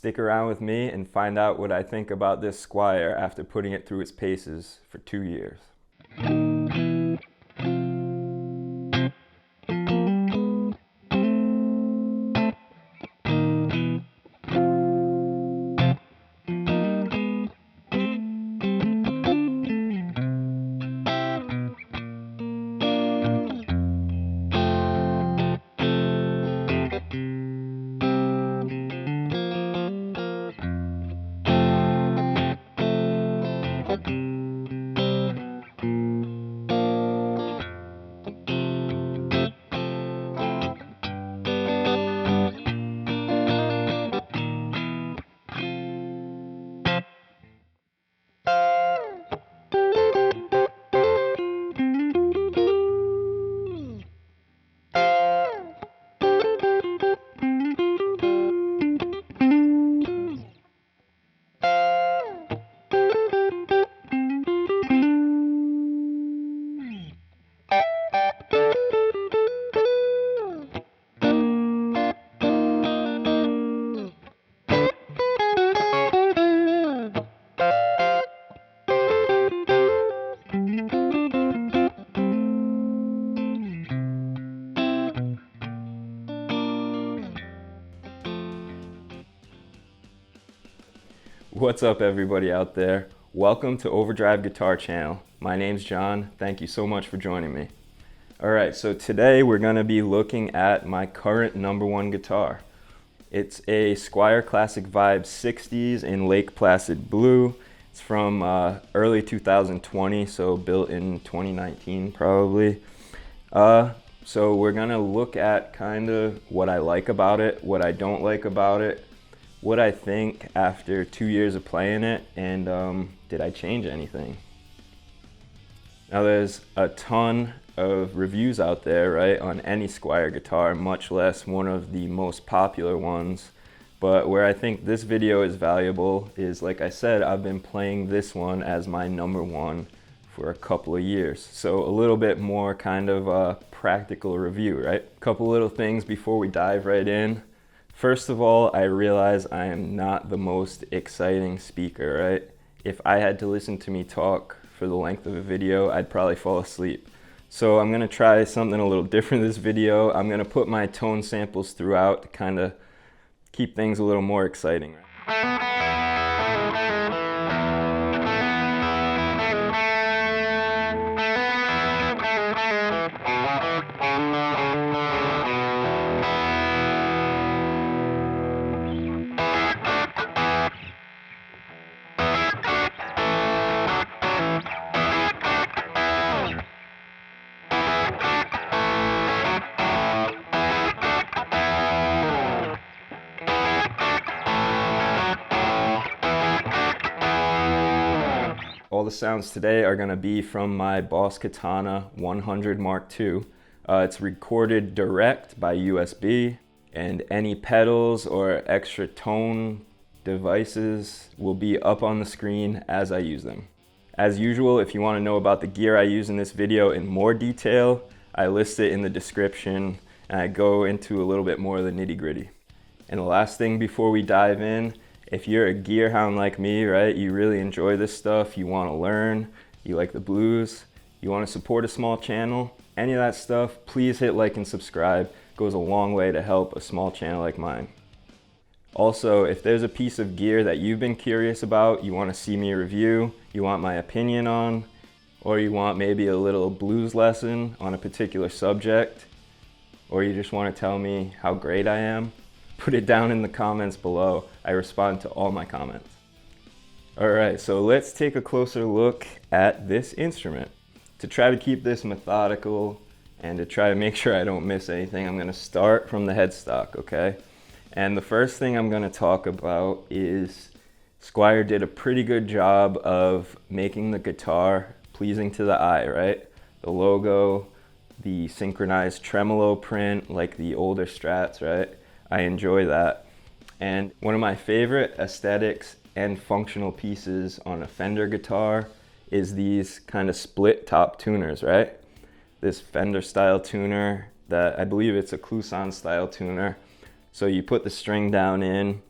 Stick around with me and find out what I think about this Squier after putting it through its paces for 2 years. What's up everybody out there? Welcome to Overdrive Guitar Channel. My name's John. Thank you so much for joining me. Alright, so today we're going to be looking at my current #1 guitar. It's a Squier Classic Vibe 60s in Lake Placid blue. It's from early 2020, so built in 2019 probably. So we're going to look at kind of what I like about it, what I don't like about it, what I think after 2 years of playing it, and did I change anything? Now there's a ton of reviews out there, right, on any Squier guitar, much less one of the most popular ones. But where I think this video is valuable is, like I said, I've been playing this one as my #1 for a couple of years. So a little bit more kind of a practical review, right? A couple little things before we dive right in. First of all, I realize I am not the most exciting speaker, right? If I had to listen to me talk for the length of a video, I'd probably fall asleep. So I'm gonna try something a little different this video. I'm gonna put my tone samples throughout to kind of keep things a little more exciting. All the sounds today are going to be from my Boss Katana 100 Mark II. It's recorded direct by USB, and any pedals or extra tone devices will be up on the screen as I use them. As usual, if you want to know about the gear I use in this video in more detail, I list it in the description and I go into a little bit more of the nitty-gritty. And the last thing before we dive in, if you're a gear hound like me, right, you really enjoy this stuff, you want to learn, you like the blues, you want to support a small channel, any of that stuff, please hit like and subscribe. It goes a long way to help a small channel like mine. Also, if there's a piece of gear that you've been curious about, you want to see me review, you want my opinion on, or you want maybe a little blues lesson on a particular subject, or you just want to tell me how great I am, put it down in the comments below. I respond to all my comments. Alright, so let's take a closer look at this instrument. To try to keep this methodical and to try to make sure I don't miss anything, I'm going to start from the headstock, okay? And the first thing I'm going to talk about is Squier did a pretty good job of making the guitar pleasing to the eye, right? The logo, the synchronized tremolo print like the older Strats, right? I enjoy that. And one of my favorite aesthetics and functional pieces on a Fender guitar is these kind of split top tuners, right? This Fender style tuner that I believe it's a Clouson style tuner. So you put the string down in,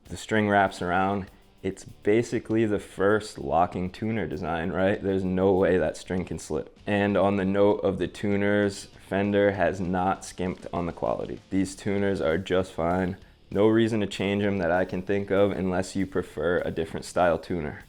the string wraps around. It's basically the first locking tuner design, right? There's no way that string can slip. And on the note of the tuners, Fender has not skimped on the quality. These tuners are just fine. No reason to change them that I can think of unless you prefer a different style tuner.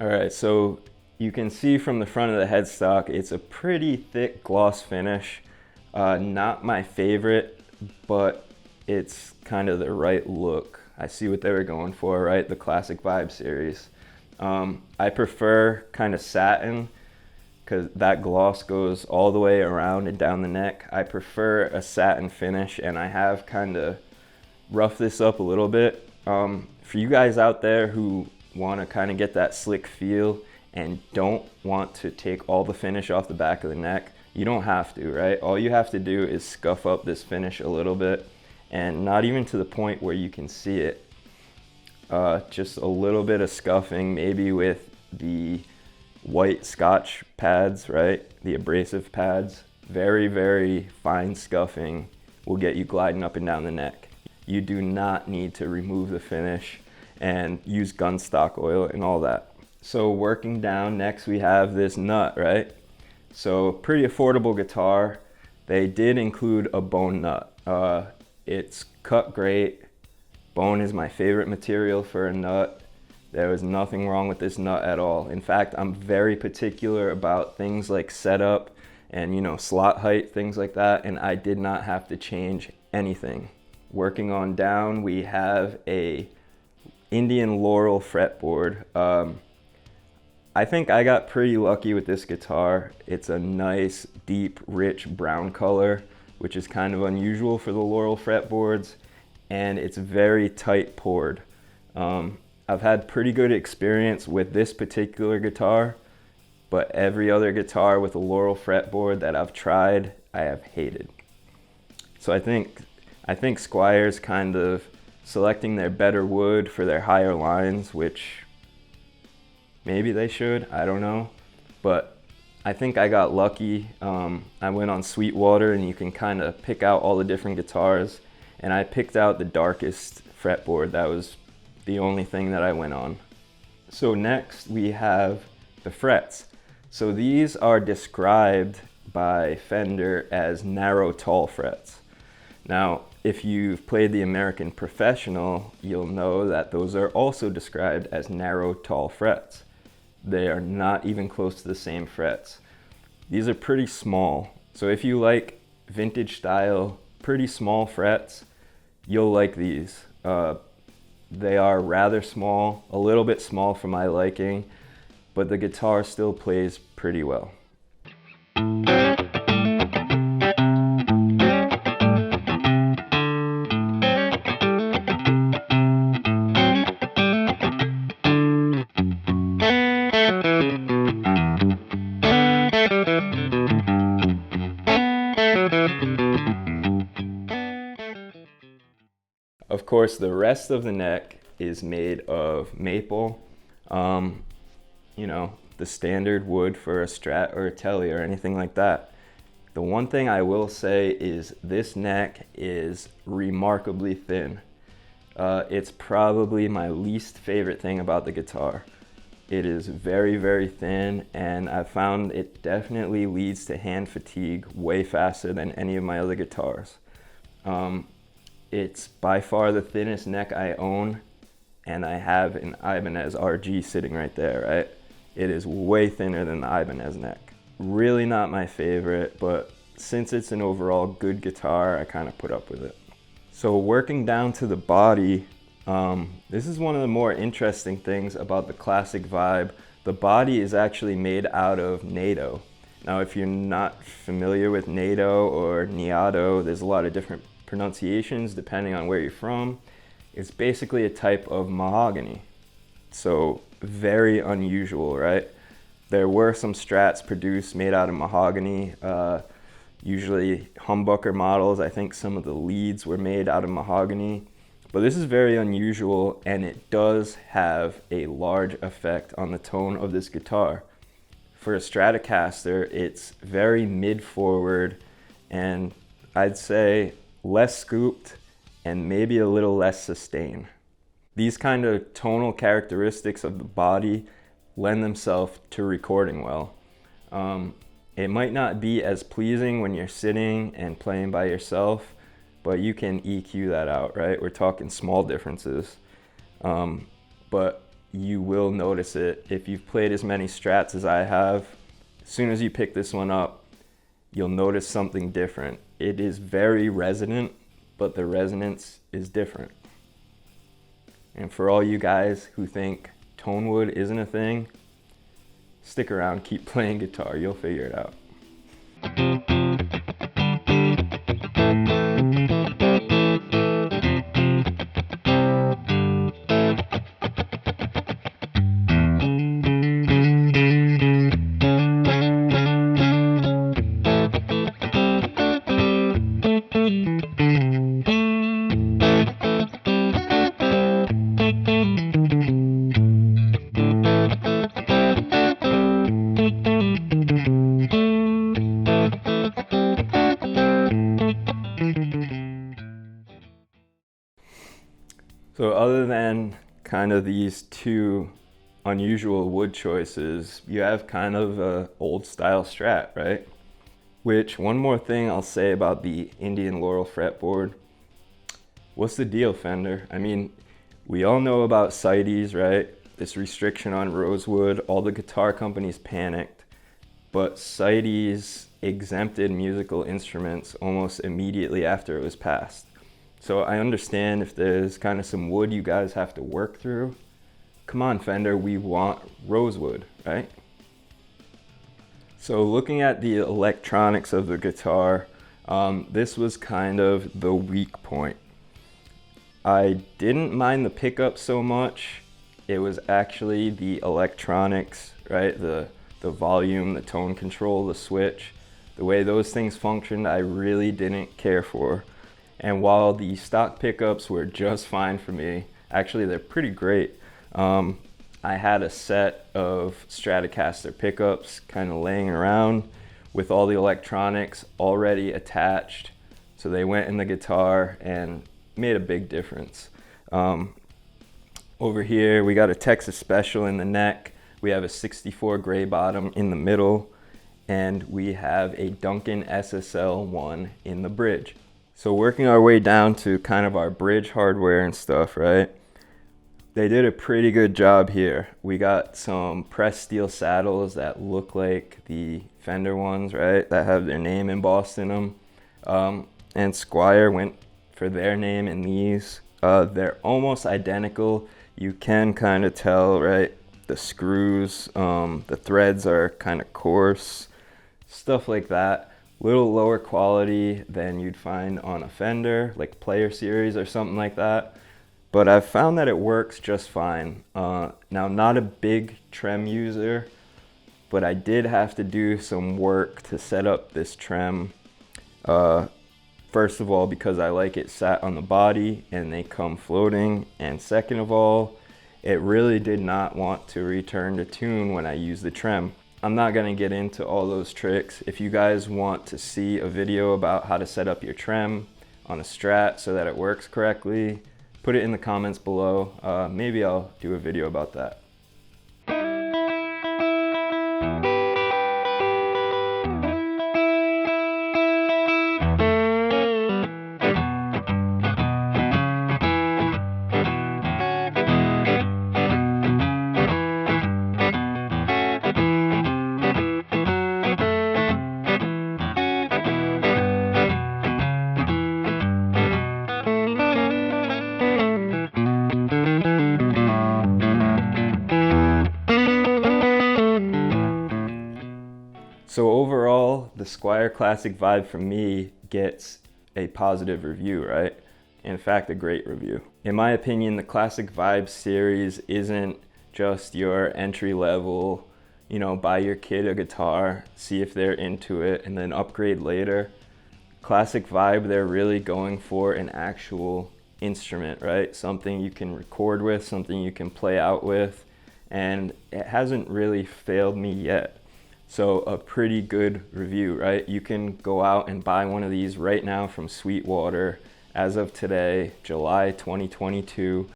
Alright, so you can see from the front of the headstock, it's a pretty thick gloss finish. Not my favorite, but it's kind of the right look. I see what they were going for, right? The Classic Vibe series. I prefer kind of satin because that gloss goes all the way around and down the neck. I prefer a satin finish, and I have kind of roughed this up a little bit. For you guys out there who want to kind of get that slick feel and don't want to take all the finish off the back of the neck, you don't have to, right? All you have to do is scuff up this finish a little bit, and not even to the point where you can see it. Just a little bit of scuffing, maybe with the white Scotch pads, right? The abrasive pads. Very, very fine scuffing will get you gliding up and down the neck. You do not need to remove the finish and use gun stock oil and all that. So working down, next we have this nut, right? So pretty affordable guitar. They did include a bone nut. It's cut great. Bone is my favorite material for a nut. There was nothing wrong with this nut at all. In fact, I'm very particular about things like setup and, you know, slot height, things like that, and I did not have to change anything. Working on down, we have a Indian Laurel fretboard. I think I got pretty lucky with this guitar. It's a nice, deep, rich brown color, which is kind of unusual for the Laurel fretboards, and it's very tight poured. I've had pretty good experience with this particular guitar, but every other guitar with a Laurel fretboard that I've tried, I have hated. So I think Squier's kind of selecting their better wood for their higher lines, which maybe they should, I don't know. But I think I got lucky. I went on Sweetwater, and you can kind of pick out all the different guitars, and I picked out the darkest fretboard. That was the only thing that I went on. So next we have the frets. So these are described by Fender as narrow, tall frets. Now, if you've played the American Professional, you'll know that those are also described as narrow, tall frets. They are not even close to the same frets. These are pretty small. So if you like vintage style, pretty small frets, you'll like these. They are rather small, a little bit small for my liking, but the guitar still plays pretty well. Of course, the rest of the neck is made of maple, you know, the standard wood for a Strat or a Tele or anything like that. The one thing I will say is this neck is remarkably thin. It's probably my least favorite thing about the guitar. It is very, very thin, and I found it definitely leads to hand fatigue way faster than any of my other guitars. It's by far the thinnest neck I own, and I have an Ibanez RG sitting right there, right? It is way thinner than the Ibanez neck. Really not my favorite, but since it's an overall good guitar, I kind of put up with it. So working down to the body, this is one of the more interesting things about the Classic Vibe, the The body is actually made out of NATO. Now, if you're not familiar with NATO or Niato, there's a lot of different pronunciations depending on where you're from. It's basically a type of mahogany. So very unusual, right? There were some Strats produced made out of mahogany, usually humbucker models. I think some of the leads were made out of mahogany. But this is very unusual, and it does have a large effect on the tone of this guitar. For a Stratocaster, it's very mid-forward, and I'd say less scooped and maybe a little less sustain. These kind of tonal characteristics of the body lend themselves to recording well. It might not be as pleasing when you're sitting and playing by yourself, but you can EQ that out, right? We're talking small differences. But you will notice it. If you've played as many Strats as I have, as soon as you pick this one up, you'll notice something different. It is very resonant, but the resonance is different. And for all you guys who think TONEWOOD isn't a thing, stick around, keep playing guitar, you'll figure it out. So other than kind of these two unusual wood choices, you have kind of a old style Strat, right? Which, one more thing I'll say about the Indian Laurel fretboard. What's the deal, Fender? I mean, we all know about CITES, right? This restriction on rosewood, all the guitar companies panicked, but CITES exempted musical instruments almost immediately after it was passed. So I understand if there's kind of some wood you guys have to work through. Come on, Fender, we want rosewood, right? So looking at the electronics of the guitar, this was kind of the weak point. I didn't mind the pickup so much. It was actually the electronics, right? The volume, the tone control, the switch, the way those things functioned, I really didn't care for. And while the stock pickups were just fine for me, actually they're pretty great. I had a set of Stratocaster pickups kind of laying around with all the electronics already attached. So they went in the guitar and made a big difference. Over here, we got a Texas Special in the neck. We have a 64 GreyBottom in the middle, and we have a Duncan SSL1 in the bridge. So working our way down to kind of our bridge hardware and stuff, right? They did a pretty good job here. We got some pressed steel saddles that look like the Fender ones, right? That have their name embossed in them. And Squier went for their name in these. They're almost identical. You can kind of tell, right? The screws, the threads are kind of coarse, stuff like that. Little lower quality than you'd find on a Fender, like Player Series or something like that. But I've found that it works just fine. Now, not a big trem user, but I did have to do some work to set up this trem. First of all, because I like it sat on the body and they come floating. And second of all, it really did not want to return to tune when I use the trem. I'm not gonna get into all those tricks. If you guys want to see a video about how to set up your trem on a Strat so that it works correctly, put it in the comments below. Maybe I'll do a video about that. So overall, the Squier Classic Vibe for me gets a positive review, right? In fact, a great review. In my opinion, the Classic Vibe series isn't just your entry level, you know, buy your kid a guitar, see if they're into it, and then upgrade later. Classic Vibe, they're really going for an actual instrument, right? Something you can record with, something you can play out with, and it hasn't really failed me yet. So a pretty good review, right? You can go out and buy one of these right now from Sweetwater as of today, July 2022.